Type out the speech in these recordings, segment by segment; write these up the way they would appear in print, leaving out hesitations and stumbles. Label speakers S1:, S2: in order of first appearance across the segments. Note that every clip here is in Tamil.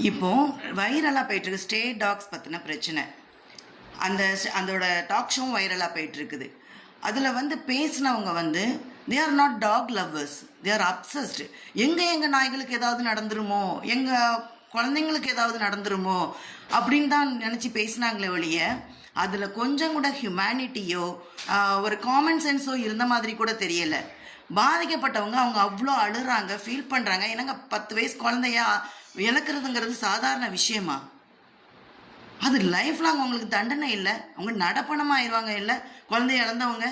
S1: இப்போ வைரலாக போயிட்டுருக்கு ஸ்டே டாக்ஸ் பற்றின பிரச்சனை. அதோட டாக் ஷோவும் வைரலாக போயிட்டுருக்குது. அதில் வந்து பேசினவங்க வந்து they are not dog lovers, they are obsessed. எங்கள் நாய்களுக்கு ஏதாவது நடந்துருமோ, எங்கள் குழந்தைங்களுக்கு ஏதாவது நடந்துருமோ அப்படின்னு தான் நினச்சி பேசினாங்களே ஒழிய அதில் கொஞ்சம் கூட ஹியூமனிட்டியோ ஒரு காமன் சென்ஸோ இருந்த மாதிரி கூட தெரியலை. பாதிக்கப்பட்டவங்க அவங்க அவ்வளோ அழுறாங்க, ஃபீல் பண்ணுறாங்க. என்னங்க 10 வயசு குழந்தையா இழக்கிறதுங்கிறது சாதாரண விஷயமா? அது லைஃப் லாங் அவங்களுக்கு தண்டனை இல்லை, அவங்க நடப்பணமாக ஆயிடுவாங்க. இல்லை குழந்தைய இழந்தவங்க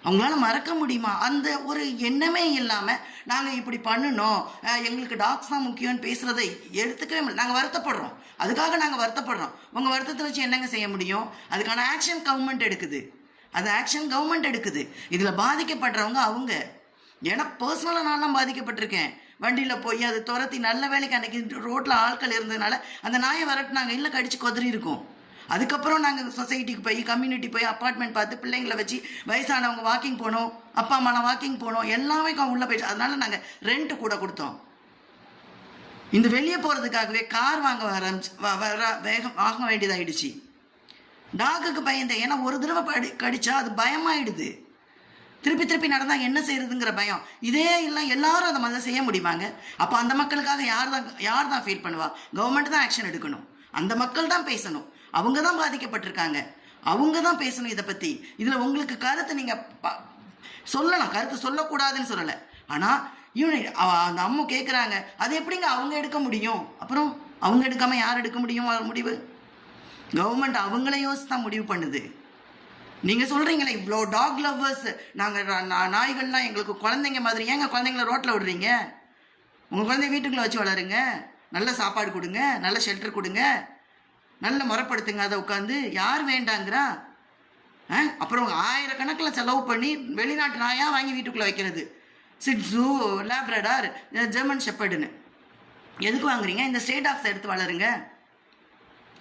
S1: அவங்களால மறக்க முடியுமா? அந்த ஒரு எண்ணமே இல்லாமல் நாங்கள் இப்படி பண்ணணும், எங்களுக்கு டாக்ஸ் தான் முக்கியம்னு பேசுகிறதை எடுத்துக்கவே முடியல. நாங்கள் வருத்தப்படுறோம், அதுக்காக நாங்கள் வருத்தப்படுறோம். உங்கள் வருத்தத்தை வச்சு என்னங்க செய்ய முடியும்? அதுக்கான ஆக்ஷன் கவர்மெண்ட் எடுக்குது, அது ஆக்ஷன் கவர்மெண்ட் எடுக்குது. இதில் பாதிக்கப்படுறவங்க அவங்க. ஏன்னா பர்சனலாக நான்லாம் பாதிக்கப்பட்டிருக்கேன். வண்டியில் போய் அது துரத்தி நல்ல வேலைக்கு அன்றைக்கி ரோட்டில் ஆட்கள் இருந்ததுனால அந்த நாயை வரட்டுனாங்க, இல்லை கடிச்சு கொதறி இருக்கும். அதுக்கப்புறம் நாங்கள் சொசைட்டிக்கு போய் கம்யூனிட்டி போய் அப்பார்ட்மெண்ட் பார்த்து பிள்ளைங்களை வச்சு வயசானவங்க வாக்கிங் போனோம், அப்பா அம்மாலாம் வாக்கிங் போனோம், எல்லாமே உள்ளே போயிடுச்சு. அதனால நாங்கள் ரெண்ட்டு கூட கொடுத்தோம். இந்த வெளியே போகிறதுக்காகவே கார் வாங்க வாங்க வேண்டியதாகிடுச்சு. டாகுக்கு பயந்த, ஏன்னா ஒரு தடவை கடிச்சா அது பயமாயிடுது. திருப்பி திருப்பி நடந்தால் என்ன செய்யறதுங்கிற பயம். இதே இல்லை எல்லாரும் அதை மாதிரி செய்ய முடியுமாங்க? அப்போ அந்த மக்களுக்காக யார் தான் ஃபீல் பண்ணுவா? கவர்மெண்ட் தான் ஆக்ஷன் எடுக்கணும், அந்த மக்கள் தான் பேசணும். அவங்க தான் பாதிக்கப்பட்டிருக்காங்க, அவங்க தான் பேசணும் இதை பற்றி. இதில் உங்களுக்கு கருத்து நீங்கள் சொல்லலாம், கருத்து சொல்லக்கூடாதுன்னு சொல்லலை. ஆனால் அந்த அம்மா கேட்குறாங்க, அது எப்படிங்க அவங்க எடுக்க முடியும்? அப்புறம் அவங்க எடுக்காமல் யார் எடுக்க முடியும் முடிவு? கவர்மெண்ட் அவங்கள யோசிச்சு தான் முடிவு பண்ணுது. நீங்கள் சொல்கிறீங்களே இவ்வளோ டாக் லவ்வர்ஸ், நாங்கள் நாய்கள்லாம் எங்களுக்கு குழந்தைங்க மாதிரி, ஏங்க குழந்தைங்கள ரோட்டில் விடுறீங்க? உங்கள் குழந்தைய வீட்டுக்குள்ளே வச்சு வளருங்க, நல்ல சாப்பாடு கொடுங்க, நல்ல ஷெல்டர் கொடுங்க, நல்ல முறைப்படுத்துங்க. அதை உட்காந்து யார் வேண்டாங்கிறா? அப்புறம் ஆயிரக்கணக்கில் செலவு பண்ணி வெளிநாட்டு நாயாக வாங்கி வீட்டுக்குள்ளே வைக்கிறது. சிட்ஸு, லேப்ரடார், ஜெர்மன் ஷெப்பர்டுன்னு எதுக்கு வாங்குறீங்க? இந்த ஸ்டே டாக்ஸ் எடுத்து வளருங்க,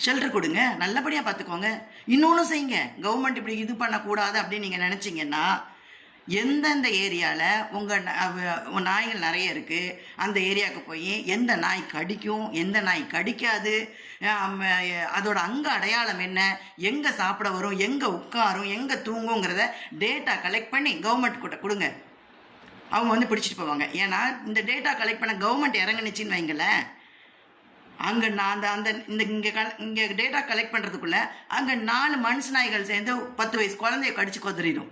S1: ஷெல்டர் கொடுங்க, நல்லபடியாக பார்த்துக்கோங்க. இன்னொன்று செய்யுங்க, கவர்மெண்ட் இப்படி இது பண்ணக்கூடாது அப்படின்னு நீங்கள் நினச்சிங்கன்னா, எந்தெந்த ஏரியாவில் உங்கள் நாய்கள் நிறைய இருக்குது அந்த ஏரியாவுக்கு போய் எந்த நாய் கடிக்கும், எந்த நாய் கடிக்காது, அதோட அங்கே அடையாளம் என்ன, எங்கே சாப்பிட வரும், எங்கே உட்காரும், எங்கே தூங்குங்கிறத டேட்டா கலெக்ட் பண்ணி கவர்மெண்ட் கிட்ட கொடுங்க. அவங்க வந்து பிடிச்சிட்டு போவாங்க. ஏன்னா இந்த டேட்டா கலெக்ட் பண்ண கவர்மெண்ட் இறங்குனுச்சின்னு வைங்களேன், அங்கே நான் இங்கே டேட்டா கலெக்ட் பண்ணுறதுக்குள்ளே அங்கே 4 மனுஷ நாய்கள் சேர்ந்து 10 வயசு குழந்தைய கடிச்சு கொதறிடும்.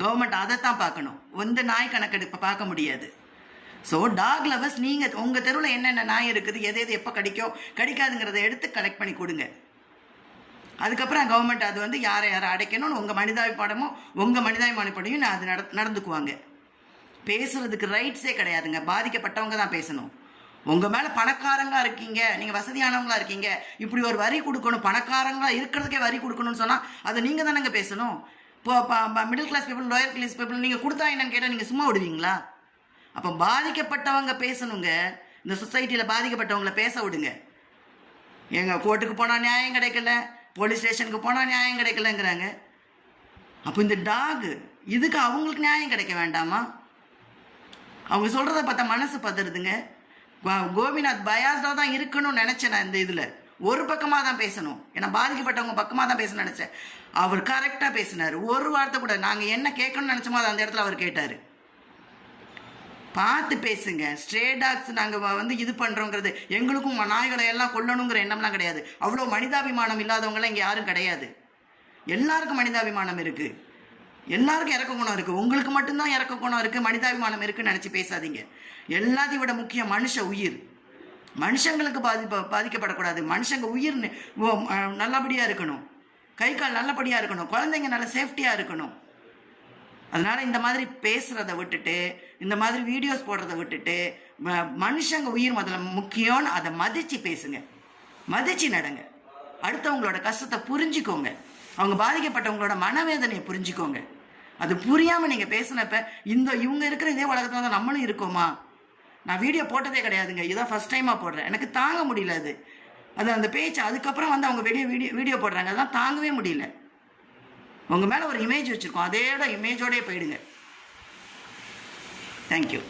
S1: கவர்மெண்ட் அதைத்தான் பார்க்கணும், இந்த நாய் கணக்கெடுப்பை பார்க்க முடியாது. ஸோ டாக் லவர்ஸ், நீங்கள் உங்கள் தெருவில் என்னென்ன நாய் இருக்குது, எது எப்போ கடிக்கும் கடிக்காதுங்கிறத எடுத்து கலெக்ட் பண்ணி கொடுங்க. அதுக்கப்புறம் கவர்மெண்ட் அது வந்து யாரை அடைக்கணும்னு உங்கள் மனிதாபிமானமும் உங்கள் மனிதாபிமானப்படியும் அது நடந்துக்குவாங்க. பேசுறதுக்கு ரைட்ஸே கிடையாதுங்க, பாதிக்கப்பட்டவங்க தான் பேசணும். உங்கள் மேலே பணக்காரங்களாக இருக்கீங்க, நீங்கள் வசதியானவங்களாக இருக்கீங்க, இப்படி ஒரு வரி கொடுக்கணும், பணக்காரங்களாக இருக்கிறதுக்கே வரி கொடுக்கணும்னு சொன்னால் அதை நீங்கள் தானேங்க பேசணும். இப்போ middle class people, lower class people நீங்கள் கொடுத்தா என்னன்னு கேட்டால் நீங்கள் சும்மா விடுவீங்களா? அப்போ பாதிக்கப்பட்டவங்க பேசணுங்க. இந்த சொசைட்டியில் பாதிக்கப்பட்டவங்கள பேச விடுங்க. எங்கள் கோர்ட்டுக்கு போனால் நியாயம் கிடைக்கல, போலீஸ் ஸ்டேஷனுக்கு போனால் நியாயம் கிடைக்கலங்கிறாங்க. அப்போ இந்த டாக் இதுக்கு அவங்களுக்கு நியாயம் கிடைக்க வேண்டாமா? அவங்க சொல்கிறத பார்த்தா மனசு பதறுதுங்க. கோபிநாத் பயாஸ்டாக தான் இருக்கணும்னு நினச்சேன் நான். இந்த இதில் ஒரு பக்கமாக தான் பேசணும், ஏன்னா பாதிக்கப்பட்டவங்க பக்கமாக தான் பேசணும்னு நினச்சேன். அவர் கரெக்டாக பேசினார், ஒரு வார்த்தை கூட நாங்கள் என்ன கேட்கணும்னு நினச்சோமோ அது அந்த இடத்துல அவர் கேட்டார். பார்த்து பேசுங்க. ஸ்ட்ரே டாக்ஸ் நாங்கள் வந்து இது பண்ணுறோங்கிறது, எங்களுக்கும் நாய்களை எல்லாம் கொல்லணுங்கிற எண்ணம்லாம் கிடையாது. அவ்வளோ மனிதாபிமானம் இல்லாதவங்களாம் இங்கே யாரும் கிடையாது. எல்லாருக்கும் மனிதாபிமானம் இருக்குது, எல்லாருக்கும் இறக்க குணம் இருக்குது. உங்களுக்கு மட்டும்தான் இறக்க குணம் இருக்குது, மனிதாபிமானம் இருக்குன்னு நினச்சி பேசாதீங்க. எல்லாத்தையும் விட முக்கியம் மனுஷ உயிர். மனுஷங்களுக்கு பாதிக்கப்படக்கூடாது. மனுஷங்க உயிர் நல்லபடியாக இருக்கணும், கை கால் நல்லபடியாக இருக்கணும், குழந்தைங்க நல்ல சேஃப்டியாக இருக்கணும். அதனால் இந்த மாதிரி பேசுகிறத விட்டுட்டு, இந்த மாதிரி வீடியோஸ் போடுறத விட்டுட்டு, மனுஷங்க உயிர் முதல்ல முக்கியம்னு அதை மதித்து பேசுங்க, மதித்து நடங்க. அடுத்தவங்களோட கஷ்டத்தை புரிஞ்சுக்கோங்க, அவங்க பாதிக்கப்பட்டவங்களோட மனவேதனையை புரிஞ்சுக்கோங்க. அது புரியாமல் நீங்கள் பேசினப்ப இவங்க இருக்கிற இதே உலகத்தில் தான் நம்மளும் இருக்கோமா? நான் வீடியோ போட்டதே கிடையாதுங்க, இதான் ஃபஸ்ட் டைமாக போடுறேன். எனக்கு தாங்க முடியல அது அந்த பேச்சு. அதுக்கப்புறம் வந்து அவங்க வீடியோ போடுறாங்க, அதெல்லாம் தாங்கவே முடியல. உங்கள் மேலே ஒரு இமேஜ் வச்சுருக்கோம், அதோட இமேஜோடய போயிடுங்க. தேங்க்யூ.